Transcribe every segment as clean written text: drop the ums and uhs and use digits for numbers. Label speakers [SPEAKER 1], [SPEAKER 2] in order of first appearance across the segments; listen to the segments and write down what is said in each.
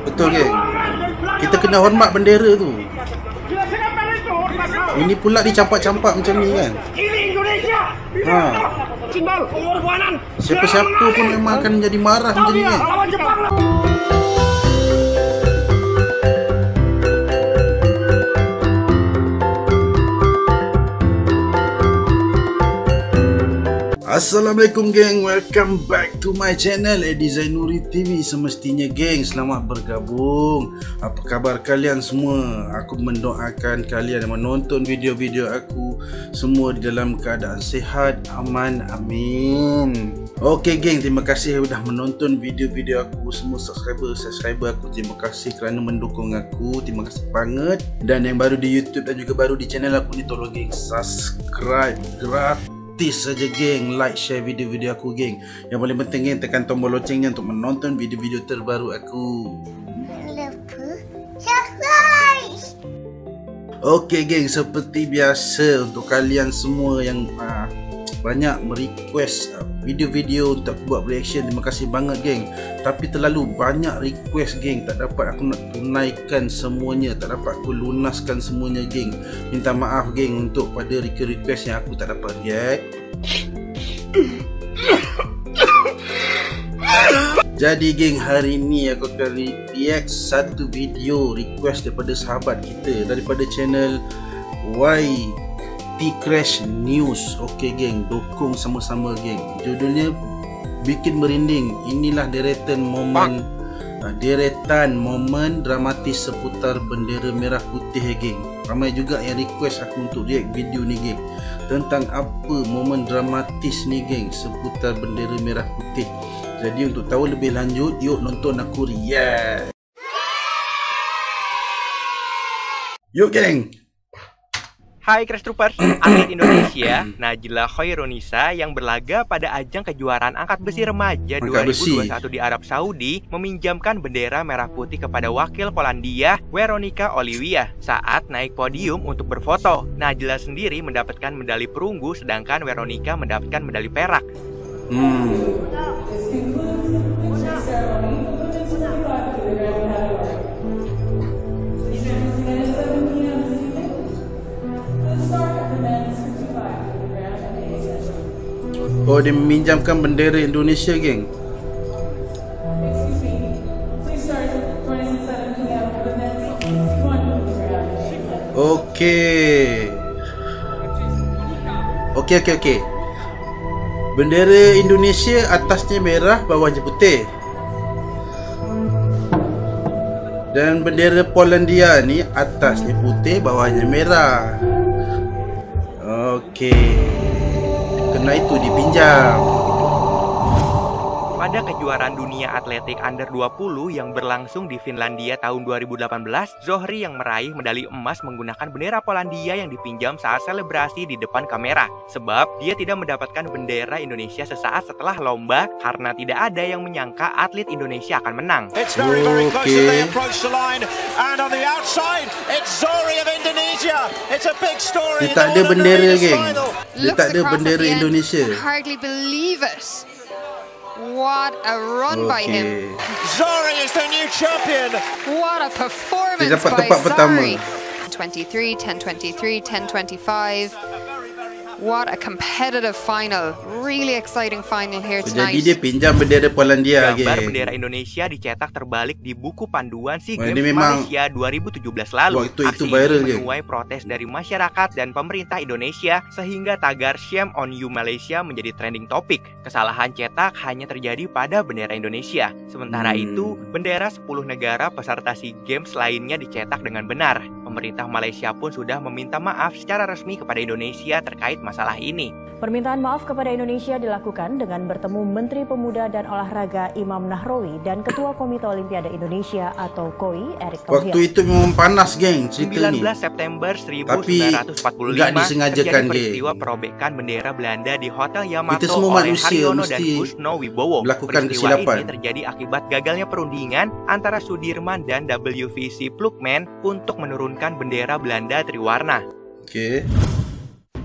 [SPEAKER 1] Betul geng. Kita kena hormat bendera tu. Ini pula dicampak-campak macam ni kan.
[SPEAKER 2] Ini Indonesia. Simbol pengorbanan.
[SPEAKER 1] Siapa-siapa pun memang akan jadi marah macam ni kan.
[SPEAKER 2] Lawan Jepang.
[SPEAKER 1] Assalamualaikum geng, welcome back to my channel Edi Zainuri TV. Semestinya geng, selamat bergabung. Apa khabar kalian semua? Aku mendoakan kalian yang menonton video-video aku semua di dalam keadaan sihat, aman, amin. Okey geng, terima kasih sudah menonton video-video aku. Semua subscriber aku, terima kasih kerana mendukung aku. Terima kasih banget. Dan yang baru di YouTube dan juga baru di channel aku ni, tolong geng subscribe gratis saja geng, like, share video-video aku geng. Yang paling penting geng, tekan tombol loncengnya untuk menonton video-video terbaru aku.
[SPEAKER 3] Lupa subscribe.
[SPEAKER 1] Okey geng, seperti biasa untuk kalian semua yang banyak merequest video-video untuk aku buat reaction, terima kasih banget geng. Tapi terlalu banyak request geng, tak dapat aku nak tunaikan semuanya, tak dapat aku lunaskan semuanya geng. Minta maaf geng untuk pada request yang aku tak dapat react. Jadi geng, hari ni aku akan react satu video request daripada sahabat kita daripada channel YT News. Okey geng, dukung sama-sama geng. Judulnya bikin merinding. Inilah deretan momen dramatis seputar bendera merah putih geng. Ramai juga yang request aku untuk react video ni geng. Tentang apa momen dramatis ni geng seputar bendera merah putih. Jadi untuk tahu lebih lanjut, yuk nonton aku react. Yuk geng.
[SPEAKER 4] Hai Crash Troopers, atlet Indonesia Najla Khaironisa yang berlaga pada ajang kejuaraan angkat besi remaja 2021 di Arab Saudi meminjamkan bendera merah putih kepada wakil Polandia Weronika Oliwia saat naik podium untuk berfoto. Najla sendiri mendapatkan medali perunggu sedangkan Weronika mendapatkan medali perak.
[SPEAKER 1] Oh, dia meminjamkan bendera Indonesia geng. Okey. Okey. Bendera Indonesia atasnya merah, bawahnya putih. Dan bendera Polandia ni atasnya putih, bawahnya merah. Okey. Kena itu dipinjam.
[SPEAKER 4] Pada kejuaraan dunia atletik under 20 yang berlangsung di Finlandia tahun 2018, Zohri yang meraih medali emas menggunakan bendera Polandia yang dipinjam saat selebrasi di depan kamera. Sebab dia tidak mendapatkan bendera Indonesia sesaat setelah lomba karena tidak ada yang menyangka atlet Indonesia akan menang.
[SPEAKER 1] Dia tak ada bendera geng. Dia tak ada bendera Indonesia.
[SPEAKER 5] What a run by him.
[SPEAKER 2] Zori is the new champion.
[SPEAKER 5] What a performance
[SPEAKER 1] dia dapat
[SPEAKER 5] by
[SPEAKER 1] tempat pertama.
[SPEAKER 5] 23, 10-23, 10-25. What a competitive final. Really exciting final here tonight.
[SPEAKER 1] Jadi dia pinjam bendera Polandia
[SPEAKER 4] Gambar
[SPEAKER 1] geng.
[SPEAKER 4] bendera Indonesia dicetak terbalik di buku panduan SEA Games
[SPEAKER 1] memang
[SPEAKER 4] Malaysia 2017 lalu.
[SPEAKER 1] Waktu itu
[SPEAKER 4] Aksi
[SPEAKER 1] viral
[SPEAKER 4] ini
[SPEAKER 1] geng.
[SPEAKER 4] menuai protes dari masyarakat dan pemerintah Indonesia sehingga tagar Shame on You Malaysia menjadi trending topik. Kesalahan cetak hanya terjadi pada bendera Indonesia. Sementara itu, bendera 10 negara peserta SEA Games lainnya dicetak dengan benar. Pemerintah Malaysia pun sudah meminta maaf secara resmi kepada Indonesia terkait masalah ini.
[SPEAKER 6] Permintaan maaf kepada Indonesia dilakukan dengan bertemu Menteri Pemuda dan Olahraga Imam Nahrawi dan Ketua Komite Olimpiade Indonesia atau KOI Erick Thohir.
[SPEAKER 1] Waktu itu memang panas geng cerita
[SPEAKER 4] 19
[SPEAKER 1] ni.
[SPEAKER 4] September
[SPEAKER 1] Tapi
[SPEAKER 4] 1945
[SPEAKER 1] enggak disengajakan
[SPEAKER 4] terjadi peristiwa perobekan bendera Belanda di Hotel Yamato
[SPEAKER 1] Kita semua
[SPEAKER 4] oleh
[SPEAKER 1] manusia
[SPEAKER 4] Haryono dan
[SPEAKER 1] mesti
[SPEAKER 4] Kusno Wibowo.
[SPEAKER 1] melakukan
[SPEAKER 4] Peristiwa
[SPEAKER 1] kesilapan.
[SPEAKER 4] ini terjadi akibat gagalnya perundingan antara Sudirman dan WVC Plukman untuk menurunkan bendera Belanda triwarna.
[SPEAKER 1] Okey.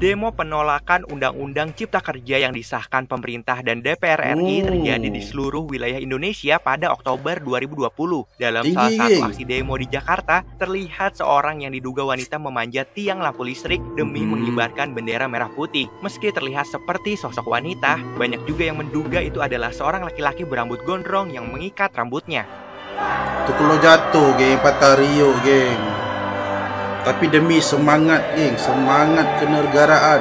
[SPEAKER 4] Demo penolakan Undang-Undang Cipta Kerja yang disahkan pemerintah dan DPR RI terjadi di seluruh wilayah Indonesia pada Oktober 2020. Dalam salah satu aksi demo di Jakarta, terlihat seorang yang diduga wanita memanjat tiang lampu listrik demi mengibarkan bendera merah putih. Meski terlihat seperti sosok wanita, banyak juga yang menduga itu adalah seorang laki-laki berambut gondrong yang mengikat rambutnya.
[SPEAKER 1] Tu kalau jatuh, geng, patah Rio, geng. Tapi demi semangat, geng, semangat kenegaraan.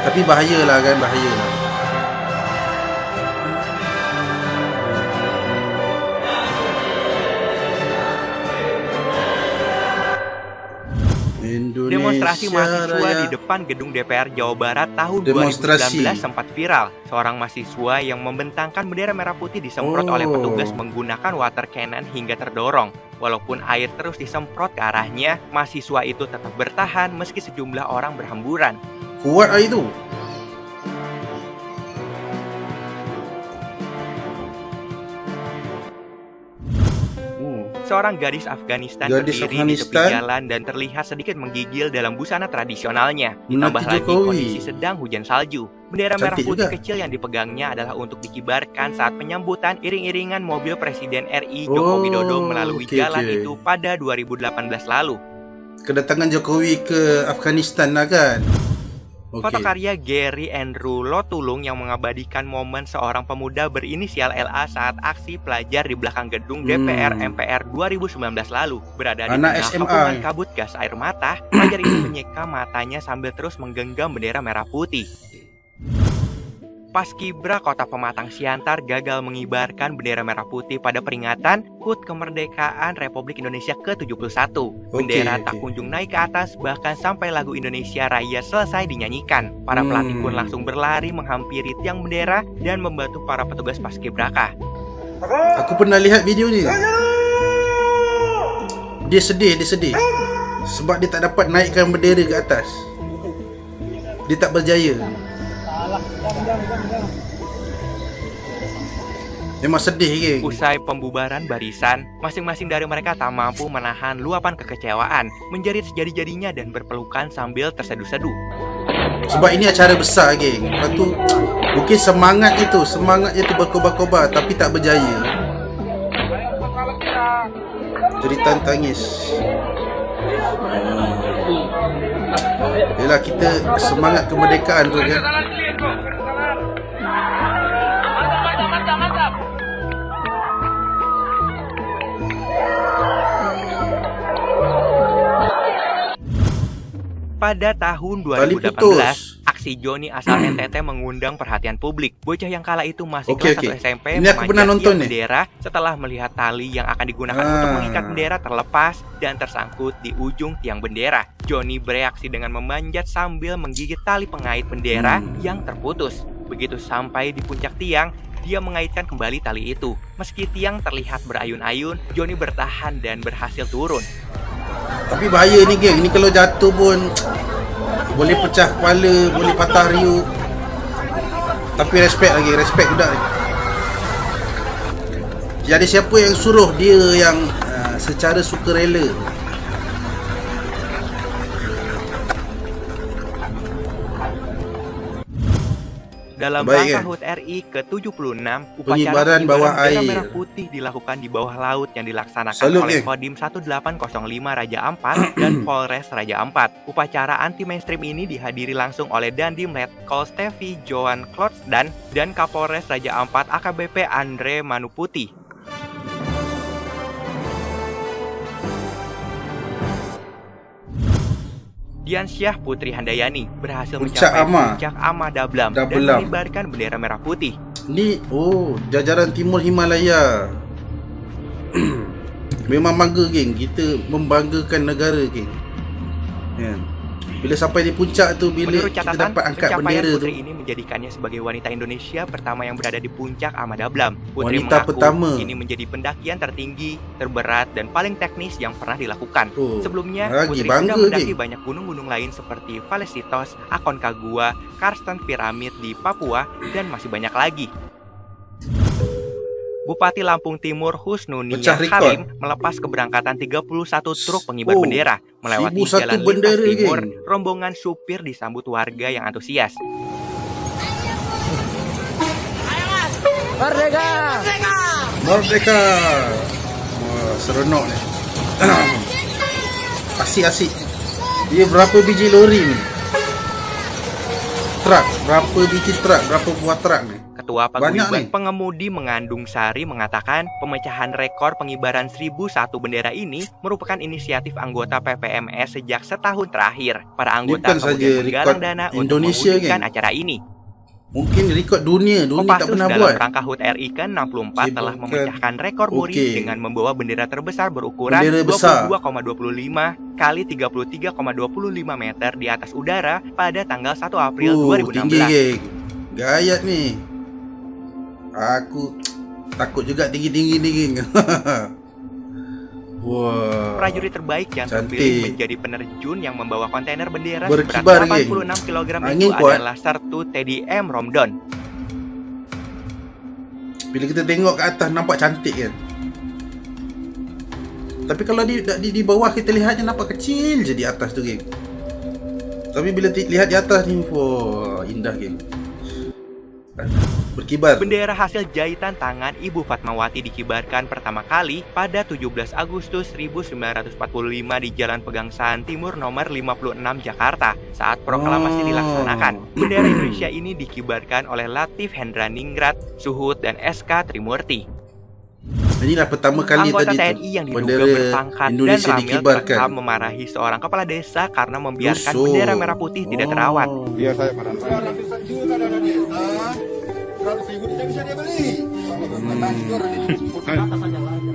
[SPEAKER 1] Tapi bahayalah kan, bahayalah.
[SPEAKER 4] Demonstrasi mahasiswa di depan gedung DPR Jawa Barat tahun 2019 sempat viral. Seorang mahasiswa yang membentangkan bendera merah putih disemprot oleh petugas menggunakan water cannon hingga terdorong. Walaupun air terus disemprot ke arahnya, mahasiswa itu tetap bertahan meski sejumlah orang berhamburan.
[SPEAKER 1] Kuat air itu.
[SPEAKER 4] Seorang gadis Afghanistan berdiri di tepi jalan dan terlihat sedikit menggigil dalam busana tradisionalnya. Ditambah lagi kondisi sedang hujan salju. Bendera merah putih kecil yang dipegangnya adalah untuk dikibarkan saat penyambutan iring-iringan mobil Presiden RI Joko Widodo melalui jalan itu pada 2018 lalu.
[SPEAKER 1] Kedatangan Jokowi ke Afghanistan lah kan?
[SPEAKER 4] Foto karya Gary Andrew Lotulung yang mengabadikan momen seorang pemuda berinisial LA saat aksi pelajar di belakang gedung DPR MPR 2019 lalu. Berada di tengah kepungan kabut gas air mata, pelajar itu menyeka matanya sambil terus menggenggam bendera merah putih. Paskibra Kota Pematang Siantar gagal mengibarkan bendera merah putih pada peringatan HUT Kemerdekaan Republik Indonesia ke-71. Bendera tak kunjung naik ke atas, bahkan sampai lagu Indonesia Raya selesai dinyanyikan. Para pelatih pun langsung berlari menghampiri tiang bendera dan membantu para petugas Paskibraka.
[SPEAKER 1] Aku pernah lihat video ni. Dia sedih. Sebab dia tak dapat naikkan bendera ke atas. Dia tak berjaya. Memang sedih, geng.
[SPEAKER 4] Usai pembubaran barisan, masing-masing dari mereka tak mampu menahan luapan kekecewaan, menjerit sejadi-jadinya dan berpelukan sambil terseduh-seduh.
[SPEAKER 1] Sebab ini acara besar, geng. Lepas tu mungkin semangatnya tu berkobar-kobar tapi tak berjaya. Jeritan tangis. Yalah, kita semangat kemerdekaan tu kan. Pada tahun 2018, aksi Joni asal NTT mengundang perhatian publik. Bocah yang kala itu masih kelas 1 SMP memanjat bendera setelah melihat tali yang akan digunakan untuk mengikat bendera terlepas dan tersangkut di ujung tiang bendera. Joni bereaksi dengan memanjat sambil menggigit tali pengait bendera yang terputus. Begitu sampai di puncak tiang, dia mengaitkan kembali tali itu. Meski tiang terlihat berayun-ayun, Joni bertahan dan berhasil turun. Tapi bahaya ni, geng. Ni kalau jatuh pun boleh pecah kepala, boleh patah riuk. Tapi respect budak ni. Jadi siapa yang suruh dia yang secara sukarela?
[SPEAKER 4] Dalam rangka HUT RI ke-76, upacara bendera merah putih dilakukan di bawah laut yang dilaksanakan oleh Kodim 1805 Raja Ampat dan Polres Raja Ampat. Upacara anti-mainstream ini dihadiri langsung oleh Dandim Letkol Stevi Johan Klotsdan dan Kapolres Raja Ampat AKBP Andre Manuputi. Diansyah Putri Handayani berhasil mencapai puncak Ama Dablam dan mengibarkan bendera merah putih.
[SPEAKER 1] Ni, jajaran Timur Himalaya. Memang bangga, geng. Kita membanggakan negara, geng. Bila sampai di puncak tu, bila kita dapat angkat bendera tu,
[SPEAKER 4] Putri ini menjadikannya sebagai wanita Indonesia pertama yang berada di puncak Ama Dablam. Putri
[SPEAKER 1] wanita
[SPEAKER 4] mengaku
[SPEAKER 1] pertama.
[SPEAKER 4] Ini menjadi pendakian tertinggi, terberat, dan paling teknis yang pernah dilakukan. Sebelumnya, Putri sudah mendaki banyak gunung-gunung lain seperti Valesitos, Aconcagua, Karsten Pyramid di Papua, dan masih banyak lagi. Bupati Lampung Timur Husnuniyah Halim melepas keberangkatan 31 truk pengibar bendera melewati jalan lintas timur. Rombongan supir disambut warga yang antusias.
[SPEAKER 7] Merdeka!
[SPEAKER 1] Merdeka! Wah, seronok nih. Asik-asik. Dia berapa biji lori nih? Truk, berapa biji truk, berapa buah truk nih?
[SPEAKER 4] Ketua Paguyuban Pengemudi Mengandung Sari mengatakan pemecahan rekor pengibaran 1001 bendera ini merupakan inisiatif anggota PPMS sejak setahun terakhir. Para anggota kemudian menggalang dana untuk mewujudkan acara ini.
[SPEAKER 1] Mungkin rekod dunia tak pernah buat.
[SPEAKER 4] Dalam rangka HUT RI ke-64 telah memecahkan rekor muri dengan membawa bendera terbesar berukuran 22,25 kali 33,25 meter di atas udara pada tanggal 1 April 2016.
[SPEAKER 1] Tinggi, gayat nih. Aku takut juga tinggi. Wah.
[SPEAKER 4] Prajurit terbaik yang terpilih menjadi penerjun yang membawa kontainer bendera
[SPEAKER 1] berkibar,
[SPEAKER 4] seberat 86 kg itu adalah Sertu Teddy M. Romdon.
[SPEAKER 1] Bila kita tengok ke atas nampak cantik kan. Tapi kalau di bawah kita lihatnya nampak kecil je di atas tu, geng. Tapi bila lihat di atas ni, wah, indah, geng. Berkibar.
[SPEAKER 4] Bendera hasil jahitan tangan Ibu Fatmawati dikibarkan pertama kali pada 17 Agustus 1945 di Jalan Pegangsaan Timur nomor 56 Jakarta saat proklamasi dilaksanakan. Bendera Indonesia ini dikibarkan oleh Latif Hendraningrat, Suhud, dan SK Trimurti.
[SPEAKER 1] Inilah pertama kali
[SPEAKER 4] anggota TNI yang diduga berpangkat dan ramil terekam memarahi seorang kepala desa karena membiarkan bendera merah putih tidak terawat.
[SPEAKER 8] Iya, saya marah. 100 juta dana desa, 100 ribu tidak bisa dia beli.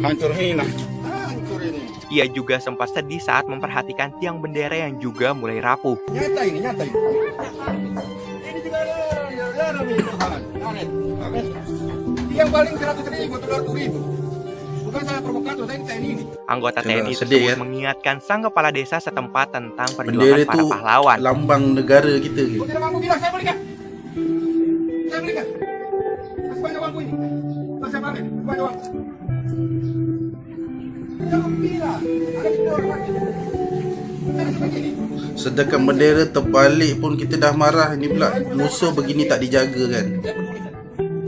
[SPEAKER 8] Hancur ini.
[SPEAKER 4] Ia juga sempat sedih saat memperhatikan tiang bendera yang juga mulai rapuh.
[SPEAKER 8] Nyata ini. Ini juga yang paling 100 ribu, 200 ribu. Bukan saya provokator, saya TNI ini.
[SPEAKER 4] Anggota TNI tersebut mengingatkan sang kepala desa setempat tentang perjuangan para pahlawan.
[SPEAKER 1] Lambang negara kita.
[SPEAKER 8] Kau tidak mampu bilang, saya belikan. Saya belikan. Sebanyak uangku ini. Saya pakai, sebanyak uang. Jangan bilang, ada di luar
[SPEAKER 1] sedangkan bendera terbalik pun kita dah marah. Ini pula musuh begini tak dijaga kan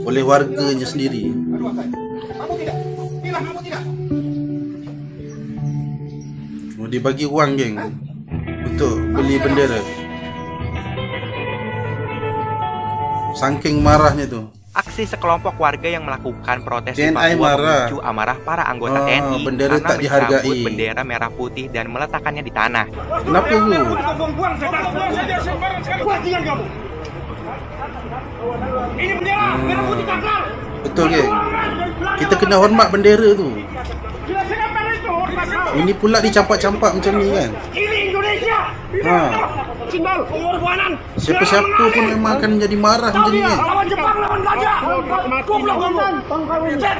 [SPEAKER 1] oleh warganya sendiri. Oh, dia bagi wang, geng, untuk beli bendera. Saking marahnya tu.
[SPEAKER 4] Aksi sekelompok warga yang melakukan protes di Papua memicu amarah para anggota TNI
[SPEAKER 1] bendera
[SPEAKER 4] karena
[SPEAKER 1] tak dihargai.
[SPEAKER 4] Bendera merah putih dan meletakkannya di tanah.
[SPEAKER 1] Kenapa tu?
[SPEAKER 2] Ini bendera merah putih takar.
[SPEAKER 1] Betul, geng. Kita kena hormat bendera tu. Ini pula dicampak-campak macam ni kan.
[SPEAKER 2] Ini Indonesia. Simbol pengorbanan.
[SPEAKER 1] Siapa-siapa pun memang akan jadi marah macam ni kan.
[SPEAKER 2] Lawan Jepang, lawan Belanda.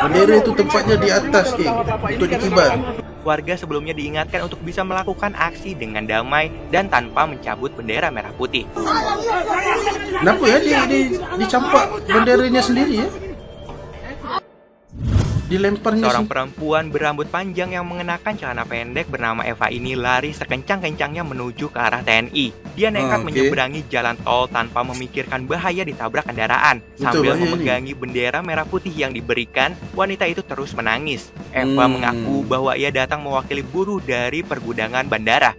[SPEAKER 1] Bendera itu tempatnya di atas, geng, untuk dikibar.
[SPEAKER 4] Warga sebelumnya diingatkan untuk bisa melakukan aksi dengan damai dan tanpa mencabut bendera merah putih.
[SPEAKER 1] Kenapa ya dia dicampak benderanya sendiri ya? Dilemparnya.
[SPEAKER 4] Seorang perempuan berambut panjang yang mengenakan celana pendek bernama Eva ini lari sekencang-kencangnya menuju ke arah TNI. Dia nekat menyeberangi jalan tol tanpa memikirkan bahaya ditabrak kendaraan. Sambil memegangi bendera merah putih yang diberikan, wanita itu terus menangis. Eva mengaku bahwa ia datang mewakili buruh dari pergudangan bandara.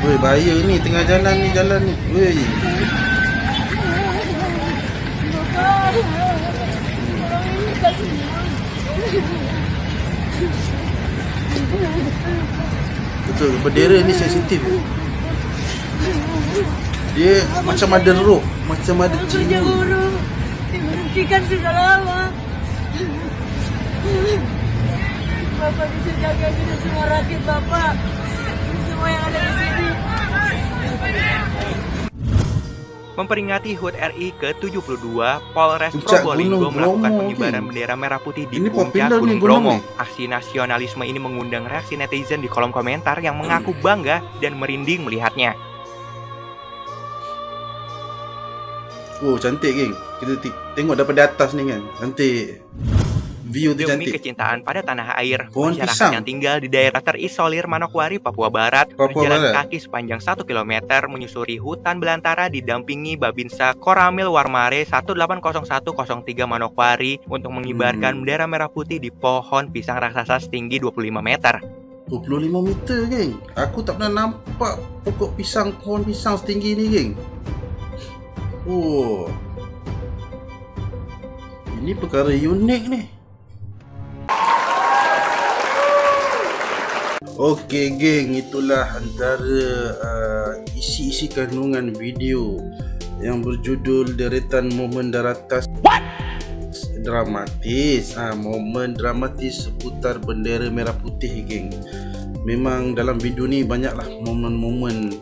[SPEAKER 1] Woi, bahaya ni tengah jalan ni, Woi. Betul, bendera ni sensitif. Dia macam ada roh, macam ada jiwa.
[SPEAKER 7] Diberhentikan sudah lama. Bapak bisa jaga kita semua rakyat Bapak. Semua yang ada di sini.
[SPEAKER 4] Memperingati HUT RI ke-72, Polres Probolinggo melakukan pengibaran bendera merah putih di puncak Gunung Bromo. Aksi nasionalisme ini mengundang reaksi netizen di kolom komentar yang mengaku bangga dan merinding melihatnya.
[SPEAKER 1] Oh cantik geng. Kita tengok daripada atas ni kan. Cantik. View tu
[SPEAKER 4] Demi
[SPEAKER 1] cantik.
[SPEAKER 4] kecintaan pada tanah air,
[SPEAKER 1] Pohon
[SPEAKER 4] masyarakat
[SPEAKER 1] pisang.
[SPEAKER 4] yang tinggal di daerah terisolir Manokwari, Papua Barat,
[SPEAKER 1] Papua
[SPEAKER 4] berjalan
[SPEAKER 1] Barat.
[SPEAKER 4] kaki sepanjang 1 km menyusuri hutan belantara didampingi Babinsa Koramil Warmare 180103 Manokwari untuk mengibarkan bendera merah putih di pohon pisang raksasa setinggi 25 meter.
[SPEAKER 1] 25 meter geng. Aku tak pernah nampak pokok pisang, pohon pisang setinggi ni geng. Oh. Ini perkara unik ni. Okey geng, itulah antara isi-isi kandungan video yang berjudul deretan momen daratan dramatis. Momen dramatis seputar bendera merah putih geng. Memang dalam video ni banyaklah momen-momen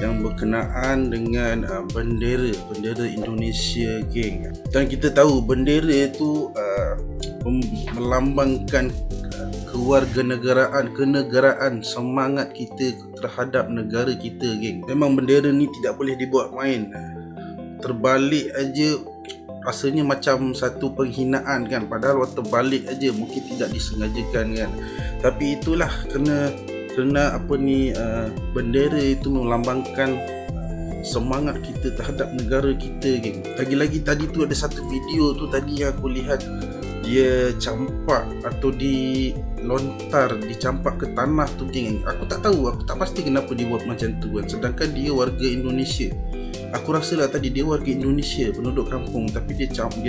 [SPEAKER 1] yang berkenaan dengan bendera Indonesia geng. Dan kita tahu bendera itu melambangkan kenegaraan, semangat kita terhadap negara kita geng. Memang bendera ni tidak boleh dibuat main. Terbalik aja rasanya macam satu penghinaan kan, padahal waktu terbalik aja mungkin tidak disengajakan kan. Tapi itulah kerana bendera itu melambangkan semangat kita terhadap negara kita geng. Lagi-lagi tadi tu ada satu video tu tadi yang aku lihat, dia campak atau dicampak ke tanah tu geng. Aku tak tahu, aku tak pasti kenapa dia buat macam tu kan. Sedangkan dia warga Indonesia. Aku rasa lah tadi dia warga Indonesia, penduduk kampung, tapi dia cabut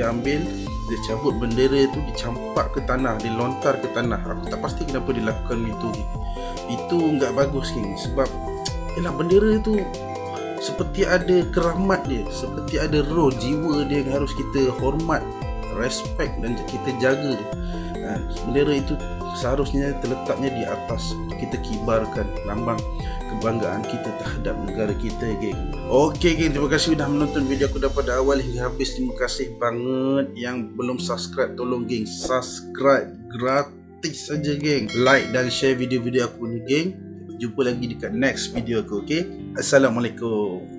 [SPEAKER 1] bendera tu, dicampak ke tanah, dilontar ke tanah. Aku tak pasti kenapa dia lakukan itu geng. Itu enggak bagus geng, sebab yalah bendera tu seperti ada keramat dia, seperti ada roh jiwa dia yang harus kita hormat, respect dan kita jaga. Bendera itu seharusnya terletaknya di atas, kita kibarkan lambang kebanggaan kita terhadap negara kita geng. Okey geng, terima kasih sudah menonton video aku daripada awal hingga habis. Terima kasih banget. Yang belum subscribe tolong geng subscribe, gratis saja geng. Like dan share video-video aku ni geng. Jumpa lagi dekat next video aku. Okey, assalamualaikum.